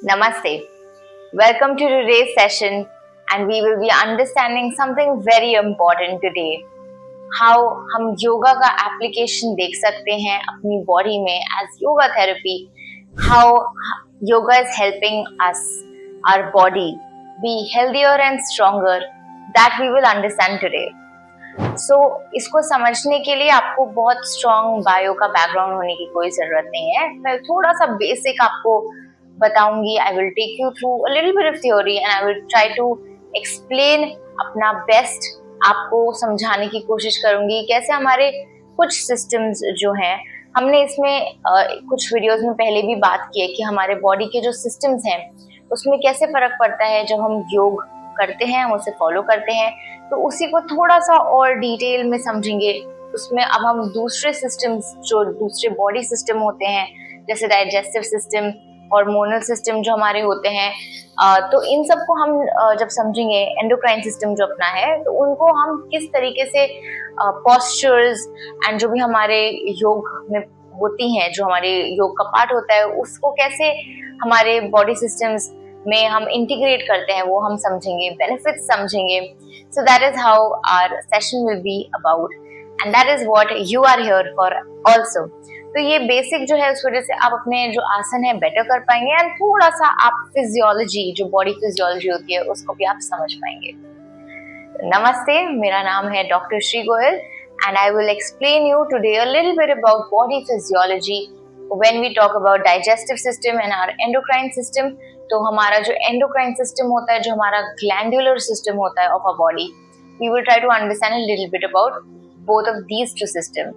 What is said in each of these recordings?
Namaste. Welcome to today's session, and we will be understanding something very important today. How हम योगा का application देख सकते हैं अपनी बॉडी में as yoga therapy. How yoga is helping us, our body, be healthier and stronger. That we will understand today. So इसको समझने के लिए आपको बहुत स्ट्रॉन्ग बायो का बैकग्राउंड होने की कोई जरूरत नहीं है. मैं थोड़ा सा बेसिक आपको बताऊंगी. I will take you through a little bit of theory and I will try to explain अपना बेस्ट. आपको समझाने की कोशिश करूंगी कैसे हमारे कुछ सिस्टम्स जो हैं, हमने इसमें कुछ वीडियोस में पहले भी बात की है कि हमारे बॉडी के जो सिस्टम्स हैं उसमें कैसे फर्क पड़ता है जब हम योग करते हैं, हम उसे फॉलो करते हैं. तो उसी को थोड़ा सा और डिटेल में समझेंगे. उसमें अब हम दूसरे सिस्टम्स, जो दूसरे बॉडी सिस्टम होते हैं, जैसे डाइजेस्टिव सिस्टम, हार्मोनल सिस्टम जो हमारे होते हैं, तो इन सब को हम जब समझेंगे, एंडोक्राइन सिस्टम जो अपना है, तो उनको हम किस तरीके से पोस्चर्स एंड जो भी हमारे योग में होती हैं, जो हमारे योग का पार्ट होता है, उसको कैसे हमारे बॉडी सिस्टम्स में हम इंटीग्रेट करते हैं, वो हम समझेंगे, बेनिफिट्स समझेंगे. So that is how our session will be about and that is what you are here for also. तो ये बेसिक जो है, उस वजह से आप अपने जो आसन है बेटर कर पाएंगे एंड थोड़ा सा आप फिजियोलॉजी, जो बॉडी फिजियोलॉजी होती है, उसको भी आप समझ पाएंगे. नमस्ते, मेरा नाम है doctor Shri Goyal and I will explain you today a little bit about body physiology. When we talk about digestive system and our endocrine system, तो हमारा जो एंडोक्राइन सिस्टम होता है, जो हमारा ग्लैंडुलर सिस्टम होता है of a body, we will try to understand a little bit about both of these two system.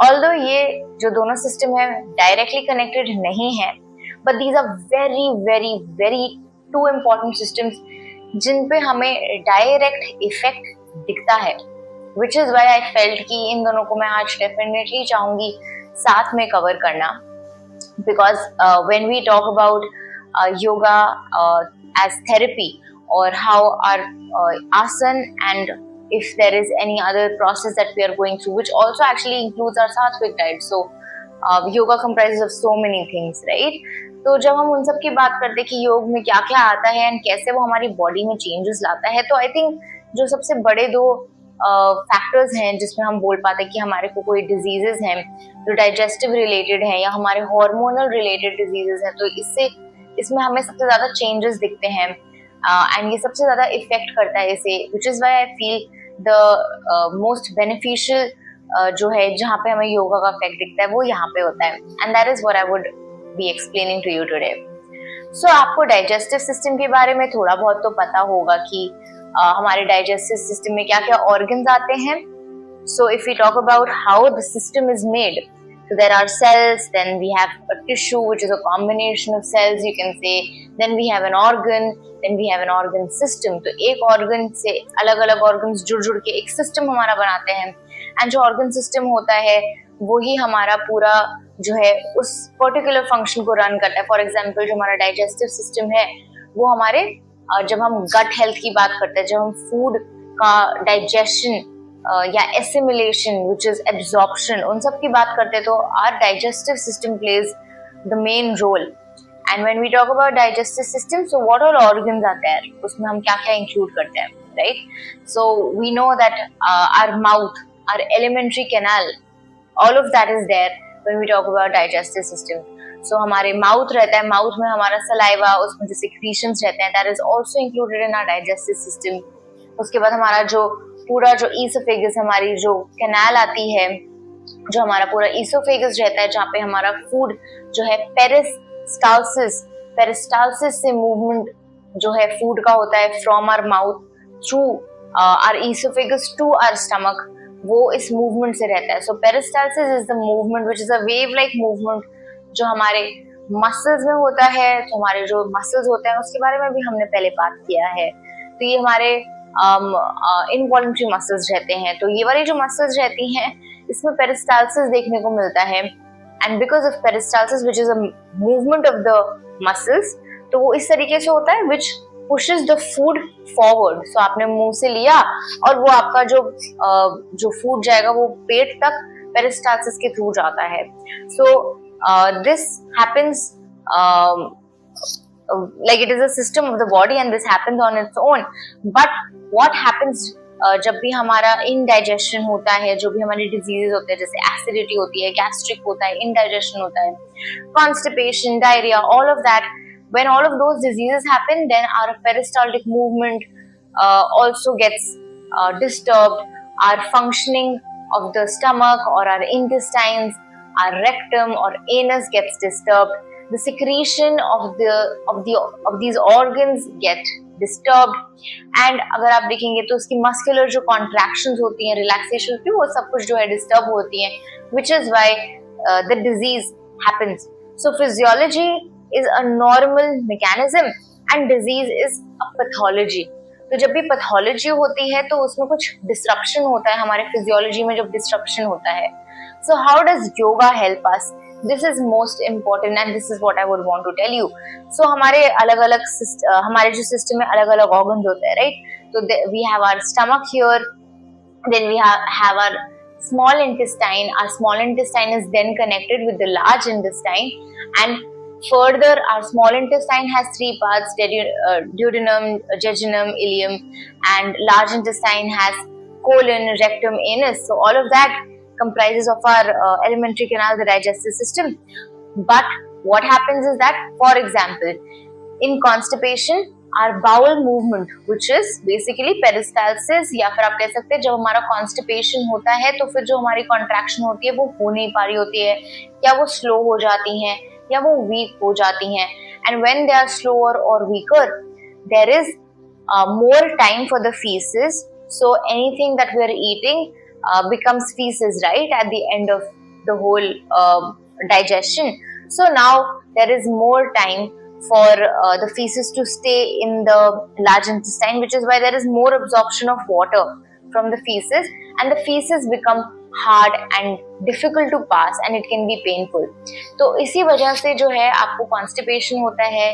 Although ये जो दोनों सिस्टम है डायरेक्टली कनेक्टेड नहीं है, but these are very very very too important systems जिन पे हमें डायरेक्ट इफेक्ट दिखता है, which is why I felt कि इन दोनों को मैं आज डेफिनेटली चाहूंगी साथ में कवर करना. Because when we talk about yoga as therapy, or how our asan, and if there is any other process that we are going through, which also actually includes our sattvic diet. So yoga comprises of so many things, right? तो जब हम उन सब की बात करते हैं कि योग में क्या क्या आता है एंड कैसे वो हमारी बॉडी में चेंजेस लाता है, तो आई थिंक जो सबसे बड़े दो फैक्टर्स हैं जिसमें हम बोल पाते हैं कि हमारे को कोई डिजीजेस हैं जो डाइजेस्टिव रिलेटेड हैं या हमारे हार्मोनल रिलेटेड डिजीजेस हैं, तो इसमें हमें सबसे ज्यादा चेंजेस दिखते हैं एंड ये सबसे ज्यादा इफेक्ट करता है इसे, which is why I feel the most beneficial जो है, जहाँ पे हमें योगा का इफेक्ट दिखता है, वो यहाँ पे होता है. And that is what I would be explaining to you today. So आपको डाइजेस्टिव सिस्टम के बारे में थोड़ा बहुत तो पता होगा कि हमारे डाइजेस्टिव सिस्टम में क्या क्या ऑर्गन्स आते हैं. So if we talk about how the system is made, so there are cells, then we have a tissue which is a combination of cells, you can say, then we have an organ, then we have an organ system. तो एक organ से अलग अलग organs जुड़ जुड़ के एक system हमारा बनाते हैं, and जो organ system होता है वही हमारा पूरा जो है उस particular function को run करता है. For example, जो हमारा digestive system है वो हमारे जब हम gut health की बात करते हैं, जब हम food का digestion या एसिमिलेशन, विच इज एब्जॉर्प्शन, उन सब की बात करते हैं, तो our digestive system plays the main role. And when we talk about digestive system, so what all organs आते हैं, उसमें हम क्या क्या इंक्लूड करते हैं, right? So we know that our mouth, our alimentary canal, all of that is there when we talk about digestive system. So हमारे mouth रहता है, माउथ में हमारा सलाइवा, उसमें जो सिक्रीशंस रहते हैं, that is also included in our digestive system. उसके बाद हमारा जो पूरा जो ईसोफेगस, हमारी जो कैनाल आती है, जो हमारा पूरा ईसोफेगस रहता है, जहाँ पे हमारा फूड जो है पेरिस्टालसिस से मूवमेंट जो है फूड का होता है from our mouth through our oesophagus to our stomach, वो इस मूवमेंट से रहता है. So peristalsis is the movement which is a wave like movement जो हमारे मसल्स में होता है. तो हमारे जो मसल्स होते हैं उसके बारे में भी हमने पहले बात किया है. तो ये हमारे इनवॉल्यूंटरी मसल्स रहते हैं. तो ये वाली जो मसल्स रहती हैं इसमें पेरिस्टालसिस देखने को मिलता है, and because of peristalsis which is a movement of the muscles, तो वो इस तरीके से होता है विच पुशेस द फूड फॉरवर्ड. सो आपने मुंह से लिया और वो आपका जो फूड जाएगा वो पेट तक पेरिस्टालसिस के थ्रू जाता है. So this happens like it is a system of the body and this happens on its own. But what happens जब भी हमारा indigestion होता है, जो भी हमारे diseases होते हैं, जैसे acidity होती है, gastric होता है, indigestion होता है, constipation, diarrhea, all of that, when all of those diseases happen, then our peristaltic movement also gets disturbed. Our functioning of the stomach or our intestines, our rectum or anus gets disturbed. The secretion of these organs get disturbed. And अगर आप देखेंगे तो उसकी muscular जो contractions होती हैं, relaxation होती है, वो सब कुछ जो है disturb होती हैं, which is why the disease happens. So physiology is a normal mechanism and disease is a pathology. तो जब भी पैथोलॉजी होती है तो उसमें कुछ डिस्ट्रप्शन होता है, हमारे फिजियोलॉजी में जब डिस्ट्रप्शन होता है. So how does yoga help us? This is most important and this is what I would want to tell you. So हमारे अलग अलग हमारे जो सिस्टम में अलग अलग ऑर्गन्स होते हैं, राइट? तो we have our stomach here, then we have our small intestine. Our small intestine is then connected with the large intestine, and further our small intestine has three parts: duodenum, jejunum, ileum, and large intestine has colon, rectum, anus. So all of that comprises of our alimentary canal, the digestive system. But what happens is that, for example, in constipation, our bowel movement, which is basically peristalsis, या फिर आप कह सकते हैं जब हमारा constipation होता है तो फिर जो हमारी contraction होती है वो हो नहीं पा रही होती है, या वो slow हो जाती हैं, या वो weak हो जाती हैं. And when they are slower or weaker, there is more time for the feces. So anything that we are eating becomes feces, right, at the end of the whole digestion. So now there is more time for the feces to stay in the large intestine, which is why there is more absorption of water from the feces, and the feces become hard and difficult to pass and it can be painful. तो इसी वजह से जो है आपको constipation होता है,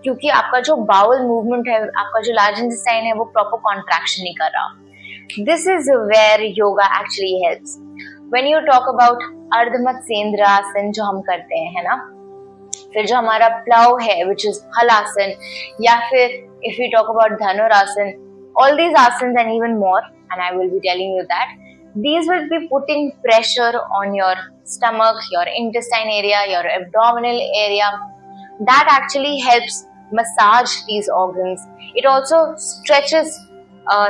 क्योंकि आपका जो bowel movement है, आपका जो large intestine है, वो proper contraction नहीं कर रहा. This is where yoga actually helps. When you talk about Ardha Matsyendrasana जो हम करते हैं, है ना, फिर जो हमारा प्लाव है which is हलासन, या फिर if we talk about dhanurasana, all these asanas and even more, and I will be telling you that these will be putting pressure on your stomach, your intestine area, your abdominal area. That actually helps massage these organs. It also stretches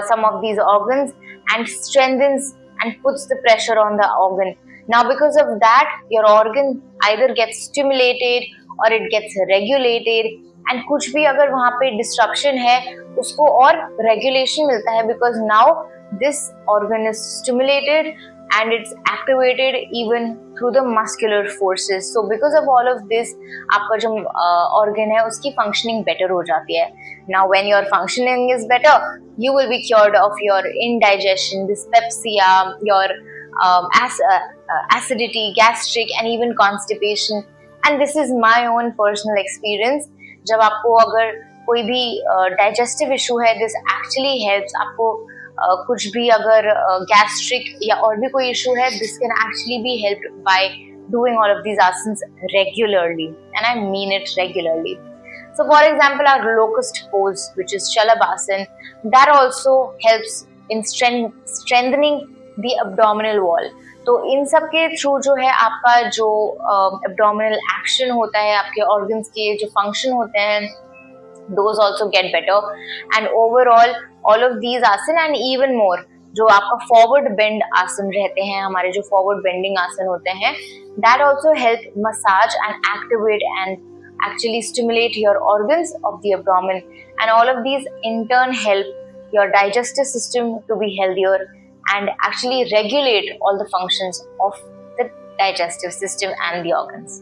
some of these organs and strengthens and puts the pressure on the organ. Now because of that, your organ either gets stimulated or it gets regulated, and कुछ भी अगर वहाँ पे disruption है उसको और regulation मिलता है, because now this organ is stimulated and it's activated even through the muscular forces. So because of all of this, आपका जो organ है उसकी functioning better हो जाती है. Now when your functioning is better, you will be cured of your indigestion, dyspepsia, your acidity, gastric, and even constipation. And this is my own personal experience. जब आपको अगर कोई भी digestive issue है, this actually helps. आपको कुछ भी अगर gastric या और भी कोई issue है, this can actually be helped by doing all of these asanas regularly, and I mean it regularly. So for example, our locust pose, which is Shalabhasan, that also helps in strengthening the abdominal wall. तो इन सब के through जो है आपका जो abdominal action होता है, आपके organs के जो function होते हैं, those also get better. And overall, all of these asana and even more, जो आपका forward bend आसन रहते हैं, हमारे जो forward bending आसन होते हैं, that also help massage and activate and actually stimulate your organs of the abdomen. And all of these in turn help your digestive system to be healthier and actually regulate all the functions of the digestive system and the organs.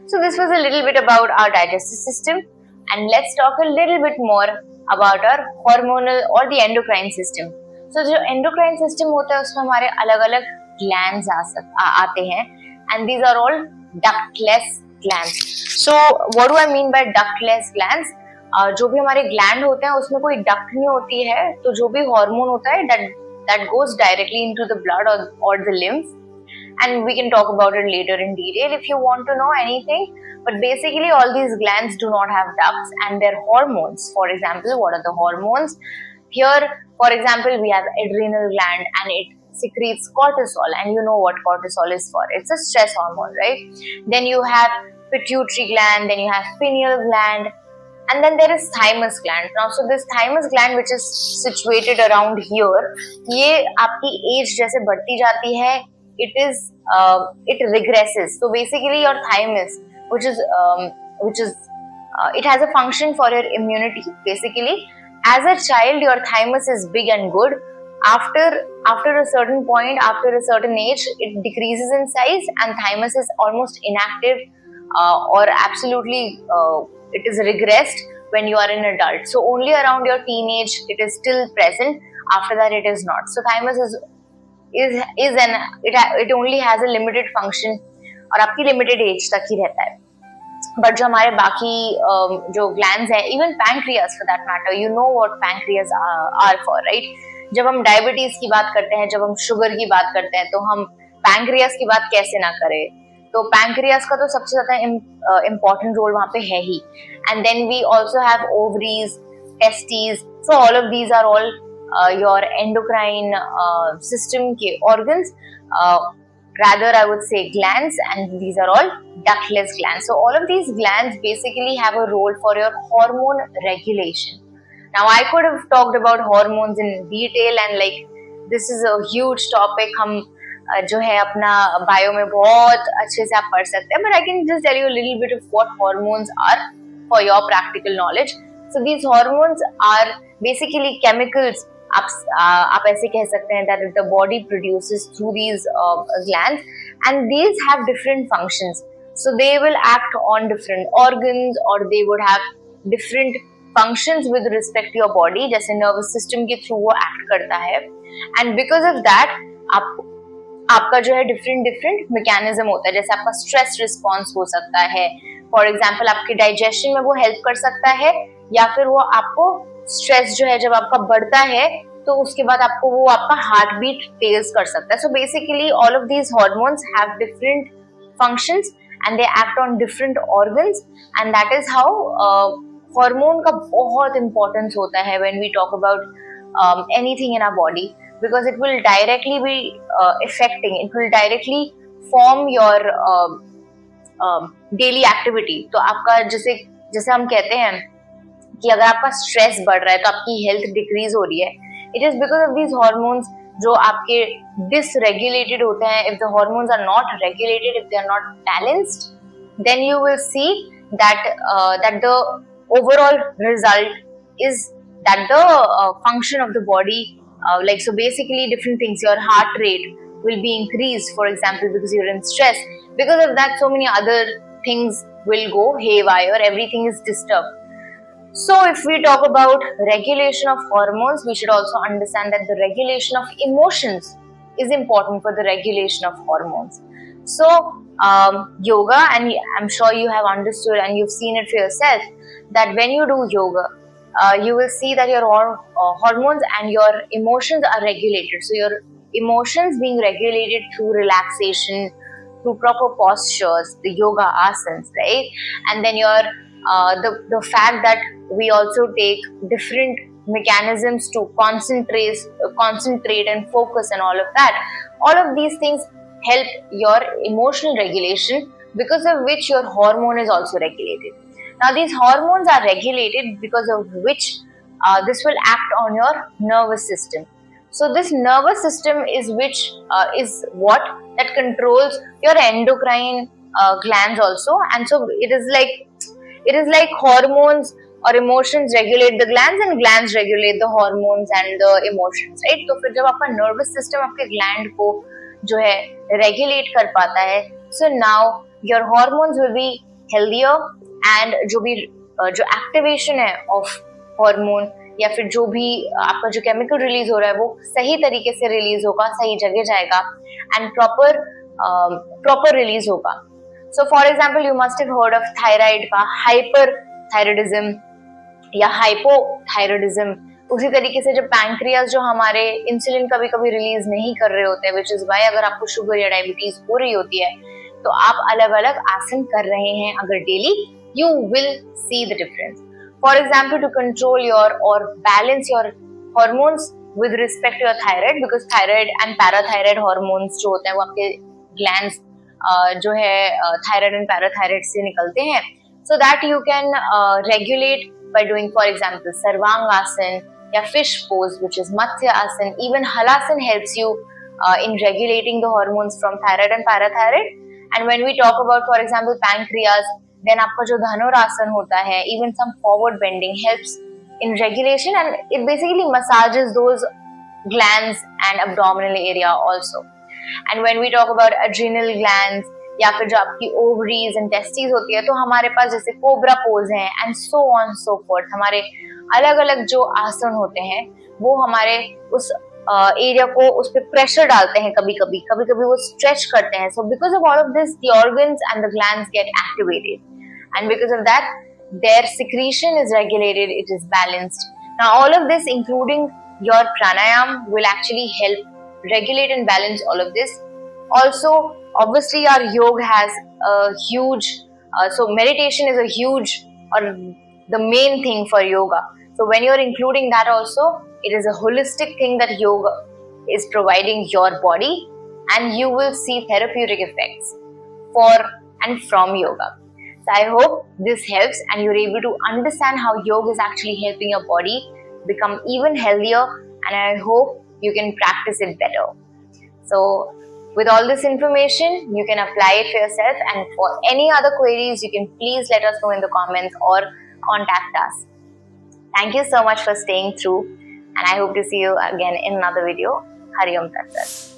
So this was a little bit about our digestive system, and let's talk a little bit more about our hormonal or the endocrine system. So जो endocrine system होता है उसमें हमारे अलग-अलग glands आते हैं, and these are all ductless glands. So what do I mean by ductless glands? जो भी हमारे gland होते हैं उसमें कोई duct नहीं होती है, तो जो भी hormone होता है that goes directly into the blood or the lymph, and we can talk about it later in detail if you want to know anything. But basically all these glands do not have ducts and their hormones. For example, what are the hormones? Here, for example, we have adrenal gland and it secretes cortisol, and you know what cortisol is for. It's a stress hormone, right? Then you have pituitary gland, then you have pineal gland, and then there is thymus gland. Now, so this thymus gland which is situated around here, ये आपकी age जैसे बढ़ती जाती है, it regresses. So basically your thymus, which is it has a function for your immunity. Basically, as a child, your thymus is big and good. After a certain point, after a certain age, it decreases in size and thymus is almost inactive or absolutely it is regressed when you are an adult. So only around your teenage it is still present. After that it is not. So thymus it only has a limited function और आपकी limited age तक ही रहता है. But जो हमारे बाकी जो glands है, even pancreas for that matter, you know what pancreas are for, right? जब हम diabetes की बात करते हैं, जब हम sugar की बात करते हैं, तो हम pancreas की बात कैसे ना करें? तो pancreas का तो सबसे ज़्यादा important role वहाँ पे है ही. And then we also have ovaries, testes. So all of these are all your endocrine system के organs. Rather, I would say glands, and these are all ductless glands. So all of these glands basically have a role for your hormone regulation. Now, I could have talked about hormones in detail, and like this is a huge topic. हम जो है अपना bio में बहुत अच्छे से आप पढ़ सकते हैं. But I can just tell you a little bit of what hormones are for your practical knowledge. So these hormones are basically chemicals. आप ऐसे कह सकते हैं that the body produces through these glands, and these have different functions. So they will act on different organs, or they would have different functions with respect to your body. जैसे nervous system के through वो act करता है, and because of that आपका जो है different mechanism होता है. जैसे आपका stress response हो सकता है. For example, आपके digestion में वो help कर सकता है, या फिर वो आपको स्ट्रेस जो है जब आपका बढ़ता है तो उसके बाद आपको वो आपका हार्ट बीट तेज कर सकता है. So basically all of these hormones have different functions and they act on different organs, and that is how hormone का बहुत इंपॉर्टेंस होता है when we talk about anything in our body, because it will directly be affecting, it will directly form your daily activity. तो आपका जैसे हम कहते हैं कि अगर आपका स्ट्रेस बढ़ रहा है तो आपकी हेल्थ डिक्रीज हो रही है, it is because of these hormones जो आपके डिसरेगुलेटेड होते हैं. If the hormones are not regulated, if they are not balanced, then you will see that the overall result is that the function of the body, like so basically different things, your heart rate will be increased, for example, because you're in stress. Because of that, so many other things will go haywire, everything is disturbed. So if we talk about regulation of hormones, we should also understand that the regulation of emotions is important for the regulation of hormones. So yoga, and I'm sure you have understood and you've seen it for yourself, that when you do yoga, you will see that your hormones and your emotions are regulated. So your emotions being regulated through relaxation, through proper postures, the yoga asanas, right? And then your the fact that we also take different mechanisms to concentrate and focus and all of that. All of these things help your emotional regulation, because of which your hormone is also regulated. Now these hormones are regulated because of which this will act on your nervous system. So this nervous system is what that controls your endocrine glands also, and so it is like hormones or emotions regulate the glands and glands regulate the hormones and the emotions, right? तो फिर जब आपका nervous system आपके gland को जो है regulate कर पाता है, so now your hormones will be healthier, and जो activation है of hormone या फिर जो भी आपका जो chemical release हो रहा है वो सही तरीके से release होगा, सही जगह जाएगा, and proper release होगा. So for example, you must have heard of thyroid का hyperthyroidism या hypothyroidism. उसी तरीके से जब पैंक्रियास जो हमारे इंसुलिन कभी कभी रिलीज नहीं कर रहे होते हैं, which is why अगर आपको शुगर या डायबिटीज हो रही होती है तो आप अलग अलग आसन कर रहे हैं अगर daily, you will see the difference. For example, to control your or balance your hormones with respect to your thyroid, because thyroid and parathyroid hormones जो होते हैं वो आपके glands जो है thyroid and parathyroid से निकलते हैं, so that you can regulate by doing, for example, sarvangasana या fish pose, which is matsya asana. Even halasana helps you in regulating the hormones from thyroid and parathyroid. And when we talk about, for example, pancreas, then आपका जो धनुरासन होता है, even some forward bending helps in regulation, and it basically massages those glands and abdominal area also. And when we talk about adrenal glands या फिर जो आपकी ovaries and testes होती है, तो हमारे पास जैसे कोबरा पोज है and so on so forth, हमारे अलग अलग जो आसन होते हैं वो हमारे उस एरिया को उस पर प्रेशर डालते हैं, कभी कभी वो स्ट्रेच करते हैं. So because of all of this the organs and the glands gate activated, and because of that their secretion is regulated, it is balanced. Now all of this, including your pranayam, will actually help regulate and balance all of this. Also, obviously our yoga has a huge so meditation is a huge or the main thing for yoga. So when you're including that also, it is a holistic thing that yoga is providing your body, and you will see therapeutic effects for and from yoga. So I hope this helps and you're able to understand how yoga is actually helping your body become even healthier, and I hope you can practice it better. So with all this information, you can apply it for yourself, and for any other queries, you can please let us know in the comments or contact us. Thank you so much for staying through, and I hope to see you again in another video. Hari Om Tat Sat.